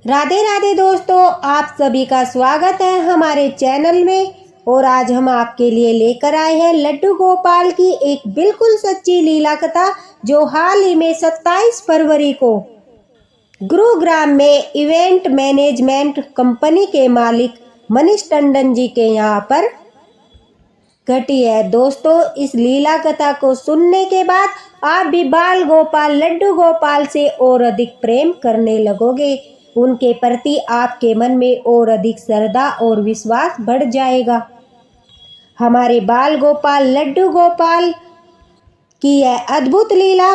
राधे राधे दोस्तों, आप सभी का स्वागत है हमारे चैनल में। और आज हम आपके लिए लेकर आए हैं लड्डू गोपाल की एक बिल्कुल सच्ची लीला कथा, जो हाल ही में 27 फरवरी को गुरुग्राम में इवेंट मैनेजमेंट कंपनी के मालिक मनीष टंडन जी के यहाँ पर घटी है। दोस्तों, इस लीला कथा को सुनने के बाद आप भी बाल गोपाल लड्डू गोपाल से और अधिक प्रेम करने लगोगे। उनके प्रति आपके मन में और अधिक श्रद्धा और विश्वास बढ़ जाएगा। हमारे बाल गोपाल लड्डू गोपाल की यह अद्भुत लीला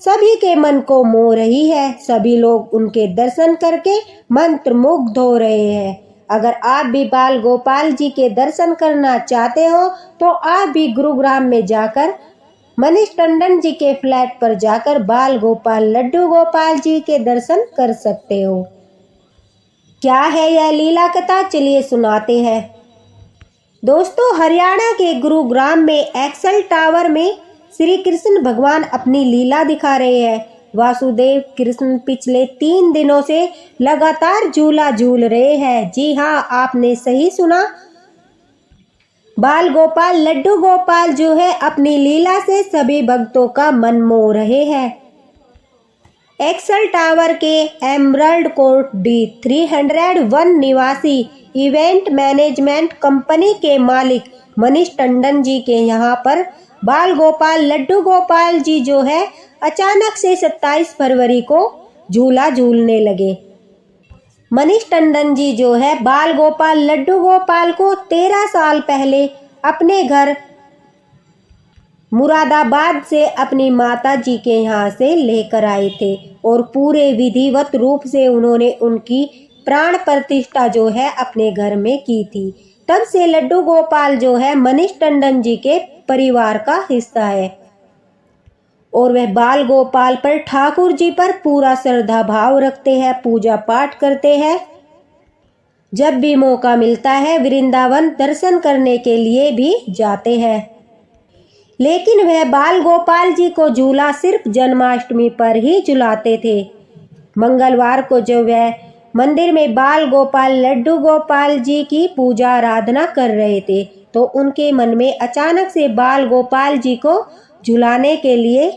सभी के मन को मोह रही है। सभी लोग उनके दर्शन करके मंत्रमुग्ध हो रहे हैं। अगर आप भी बाल गोपाल जी के दर्शन करना चाहते हो तो आप भी गुरुग्राम में जाकर मनीष टंडन जी के फ्लैट पर जाकर बाल गोपाल लड्डू गोपाल जी के दर्शन कर सकते हो। क्या है यह लीला कथा, चलिए सुनाते हैं। दोस्तों, हरियाणा के गुरुग्राम में एक्सेल टावर में श्री कृष्ण भगवान अपनी लीला दिखा रहे हैं। वासुदेव कृष्ण पिछले 3 दिनों से लगातार झूला झूल रहे हैं। जी हाँ, आपने सही सुना। बाल गोपाल लड्डू गोपाल जो है अपनी लीला से सभी भक्तों का मन मोह रहे हैं। एक्सेल टावर के एमरल्ड कोर्ट D301 निवासी इवेंट मैनेजमेंट कंपनी के मालिक मनीष टंडन जी के यहाँ पर बाल गोपाल लड्डू गोपाल जी जो है अचानक से 27 फरवरी को झूला झूलने लगे। मनीष टंडन जी जो है बाल गोपाल लड्डू गोपाल को 13 साल पहले अपने घर मुरादाबाद से अपनी माता जी के यहाँ से लेकर आए थे और पूरे विधिवत रूप से उन्होंने उनकी प्राण प्रतिष्ठा जो है अपने घर में की थी। तब से लड्डू गोपाल जो है मनीष टंडन जी के परिवार का हिस्सा है और वह बाल गोपाल पर ठाकुर जी पर पूरा श्रद्धा भाव रखते हैं, पूजा पाठ करते हैं। जब भी मौका मिलता है वृंदावन दर्शन करने के लिए भी जाते हैं। लेकिन वह बाल गोपाल जी को झूला सिर्फ जन्माष्टमी पर ही झुलाते थे। मंगलवार को जब वह मंदिर में बाल गोपाल लड्डू गोपाल जी की पूजा आराधना कर रहे थे तो उनके मन में अचानक से बाल गोपाल जी को झुलाने के लिए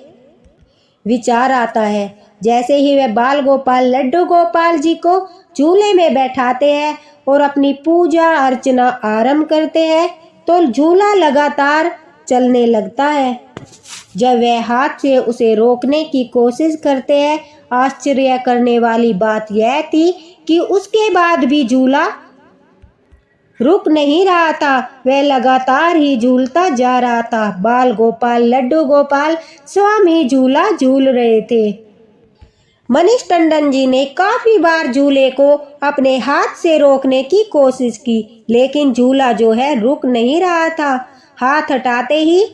विचार आता है। जैसे ही वह बाल गोपाल लड्डू गोपाल जी को झूले में बैठाते हैं और अपनी पूजा अर्चना आरंभ करते हैं तो झूला लगातार चलने लगता है। जब वह हाथ से उसे रोकने की कोशिश करते हैं, आश्चर्य करने वाली बात यह थी कि उसके बाद भी झूला रुक नहीं रहा था, वह लगातार ही झूलता जा रहा था। बाल गोपाल लड्डू गोपाल स्वयं ही झूला झूल रहे थे। मनीष टंडन जी ने काफी बार झूले को अपने हाथ से रोकने की कोशिश की, लेकिन झूला जो है रुक नहीं रहा था। हाथ हटाते ही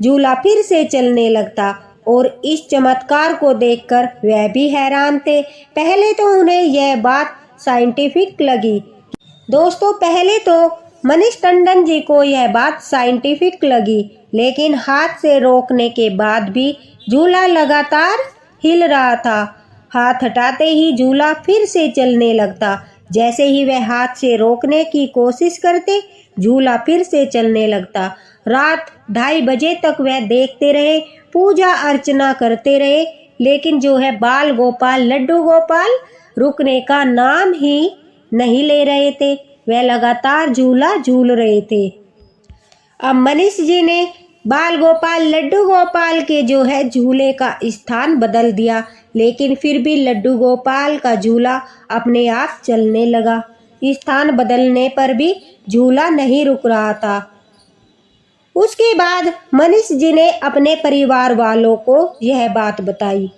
झूला फिर से चलने लगता और इस चमत्कार को देखकर वह भी हैरान थे। पहले तो उन्हें यह बात साइंटिफिक लगी। दोस्तों, पहले तो मनीष टंडन जी को यह बात साइंटिफिक लगी, लेकिन हाथ से रोकने के बाद भी झूला लगातार हिल रहा था। हाथ हटाते ही झूला फिर से चलने लगता। जैसे ही वह हाथ से रोकने की कोशिश करते, झूला फिर से चलने लगता। रात 2:30 बजे तक वह देखते रहे, पूजा अर्चना करते रहे, लेकिन जो है बाल गोपाल लड्डू गोपाल रुकने का नाम ही नहीं ले रहे थे। वह लगातार झूला झूल रहे थे। अब मनीष जी ने बाल गोपाल लड्डू गोपाल के जो है झूले का स्थान बदल दिया, लेकिन फिर भी लड्डू गोपाल का झूला अपने आप चलने लगा। स्थान बदलने पर भी झूला नहीं रुक रहा था। उसके बाद मनीष जी ने अपने परिवार वालों को यह बात बताई।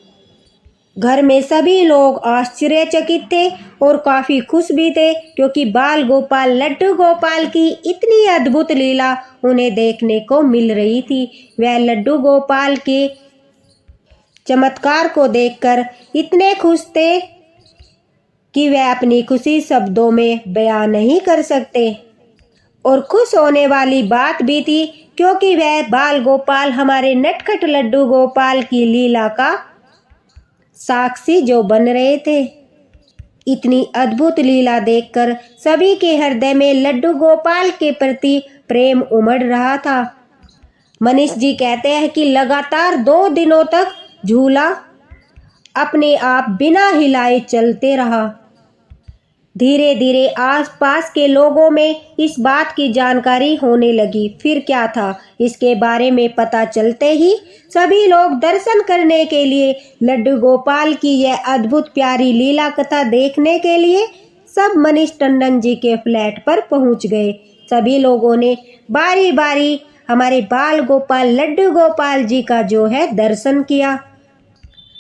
घर में सभी लोग आश्चर्यचकित थे और काफी खुश भी थे, क्योंकि बाल गोपाल लड्डू गोपाल की इतनी अद्भुत लीला उन्हें देखने को मिल रही थी। वह लड्डू गोपाल के चमत्कार को देखकर इतने खुश थे कि वह अपनी खुशी शब्दों में बयां नहीं कर सकते। और खुश होने वाली बात भी थी, क्योंकि वह बाल गोपाल हमारे नटखट लड्डू गोपाल की लीला का साक्षी जो बन रहे थे। इतनी अद्भुत लीला देखकर सभी के हृदय में लड्डू गोपाल के प्रति प्रेम उमड़ रहा था। मनीष जी कहते हैं कि लगातार 2 दिनों तक झूला अपने आप बिना हिलाए चलते रहा। धीरे धीरे आसपास के लोगों में इस बात की जानकारी होने लगी। फिर क्या था, इसके बारे में पता चलते ही सभी लोग दर्शन करने के लिए लड्डू गोपाल की यह अद्भुत प्यारी लीला कथा देखने के लिए सब मनीष टंडन जी के फ्लैट पर पहुंच गए। सभी लोगों ने बारी बारी हमारे बाल गोपाल लड्डू गोपाल जी का जो है दर्शन किया।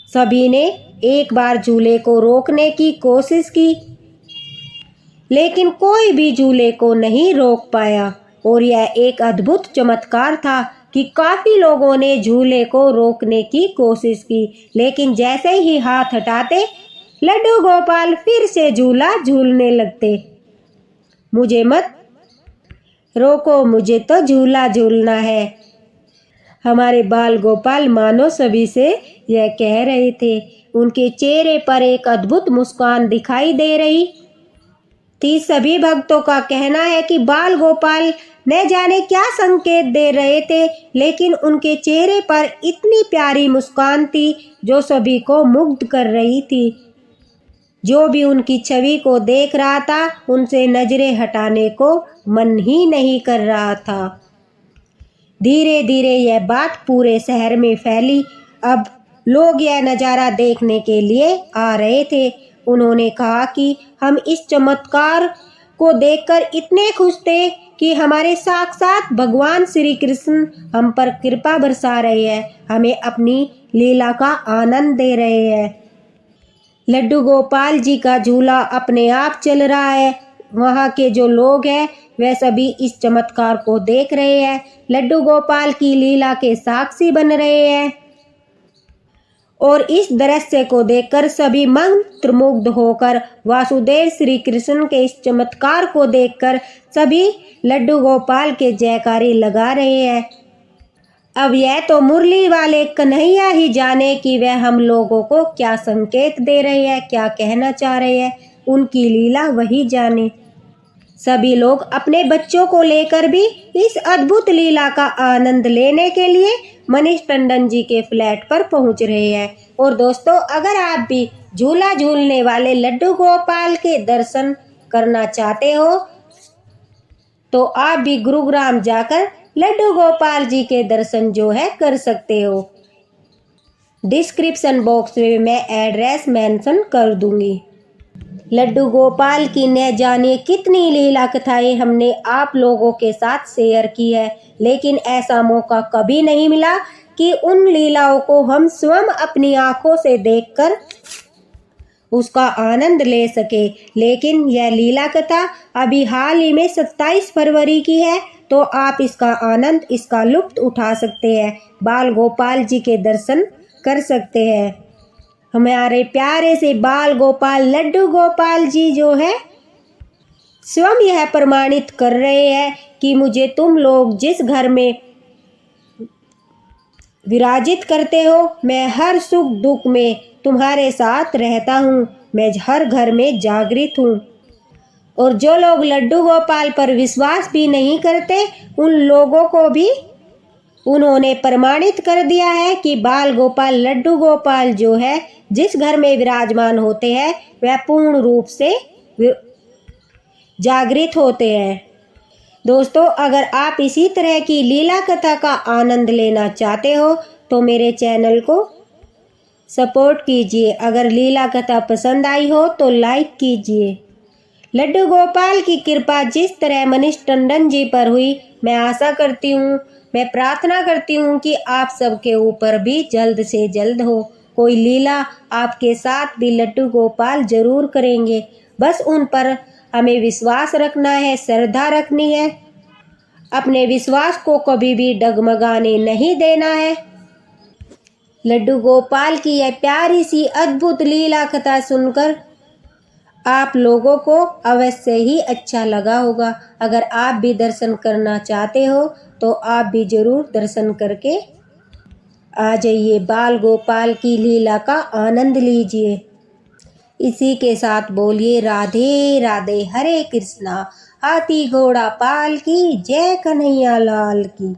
सभी ने एक बार झूले को रोकने की कोशिश की, लेकिन कोई भी झूले को नहीं रोक पाया। और यह एक अद्भुत चमत्कार था कि काफी लोगों ने झूले को रोकने की कोशिश की, लेकिन जैसे ही हाथ हटाते लड्डू गोपाल फिर से झूला झूलने लगते। मुझे मत रोको, मुझे तो झूला झूलना है। हमारे बाल गोपाल मानो सभी से यह कह रहे थे। उनके चेहरे पर एक अद्भुत मुस्कान दिखाई दे रही थी। सभी भक्तों का कहना है कि बाल गोपाल न जाने क्या संकेत दे रहे थे, लेकिन उनके चेहरे पर इतनी प्यारी मुस्कान थी जो सभी को मुग्ध कर रही थी। जो भी उनकी छवि को देख रहा था उनसे नजरें हटाने को मन ही नहीं कर रहा था। धीरे धीरे यह बात पूरे शहर में फैली। अब लोग यह नज़ारा देखने के लिए आ रहे थे। उन्होंने कहा कि हम इस चमत्कार को देखकर इतने खुश थे कि हमारे साक्षात भगवान श्री कृष्ण हम पर कृपा बरसा रहे हैं, हमें अपनी लीला का आनंद दे रहे हैं। लड्डू गोपाल जी का झूला अपने आप चल रहा है। वहाँ के जो लोग हैं वह सभी इस चमत्कार को देख रहे हैं, लड्डू गोपाल की लीला के साक्षी बन रहे हैं। और इस दृश्य को देखकर सभी मंत्रमुग्ध होकर वासुदेव श्री कृष्ण के इस चमत्कार को देखकर सभी लड्डू गोपाल के जयकारे लगा रहे हैं। अब यह तो मुरली वाले कन्हैया ही जाने कि वह हम लोगों को क्या संकेत दे रहे हैं, क्या कहना चाह रहे हैं, उनकी लीला वही जाने। सभी लोग अपने बच्चों को लेकर भी इस अद्भुत लीला का आनंद लेने के लिए मनीष टंडन जी के फ्लैट पर पहुंच रहे हैं। और दोस्तों, अगर आप भी झूला झूलने वाले लड्डू गोपाल के दर्शन करना चाहते हो तो आप भी गुरुग्राम जाकर लड्डू गोपाल जी के दर्शन जो है कर सकते हो। डिस्क्रिप्शन बॉक्स में मैं एड्रेस मेंशन कर दूंगी। लड्डू गोपाल की न जाने कितनी लीला कथाएं हमने आप लोगों के साथ शेयर की है, लेकिन ऐसा मौका कभी नहीं मिला कि उन लीलाओं को हम स्वयं अपनी आंखों से देखकर उसका आनंद ले सके। लेकिन यह लीला कथा अभी हाल ही में 27 फरवरी की है, तो आप इसका आनंद, इसका लुत्फ उठा सकते हैं, बाल गोपाल जी के दर्शन कर सकते हैं। हमारे प्यारे से बाल गोपाल लड्डू गोपाल जी जो है स्वयं यह प्रमाणित कर रहे हैं कि मुझे तुम लोग जिस घर में विराजित करते हो, मैं हर सुख दुख में तुम्हारे साथ रहता हूँ, मैं हर घर में जागृत हूँ। और जो लोग लड्डू गोपाल पर विश्वास भी नहीं करते उन लोगों को भी उन्होंने प्रमाणित कर दिया है कि बाल गोपाल लड्डू गोपाल जो है जिस घर में विराजमान होते हैं वह पूर्ण रूप से जागृत होते हैं। दोस्तों, अगर आप इसी तरह की लीला कथा का आनंद लेना चाहते हो तो मेरे चैनल को सपोर्ट कीजिए। अगर लीला कथा पसंद आई हो तो लाइक कीजिए। लड्डू गोपाल की कृपा जिस तरह मनीष टंडन जी पर हुई, मैं आशा करती हूँ, मैं प्रार्थना करती हूँ कि आप सबके ऊपर भी जल्द से जल्द हो। कोई लीला आपके साथ भी लड्डू गोपाल जरूर करेंगे। बस उन पर हमें विश्वास रखना है, श्रद्धा रखनी है, अपने विश्वास को कभी भी डगमगाने नहीं देना है। लड्डू गोपाल की यह प्यारी सी अद्भुत लीला कथा सुनकर आप लोगों को अवश्य ही अच्छा लगा होगा। अगर आप भी दर्शन करना चाहते हो तो आप भी जरूर दर्शन करके आ जाइए, बाल गोपाल की लीला का आनंद लीजिए। इसी के साथ बोलिए राधे राधे, हरे कृष्णा। हाथी घोड़ा पाल की, जय कन्हैया लाल की।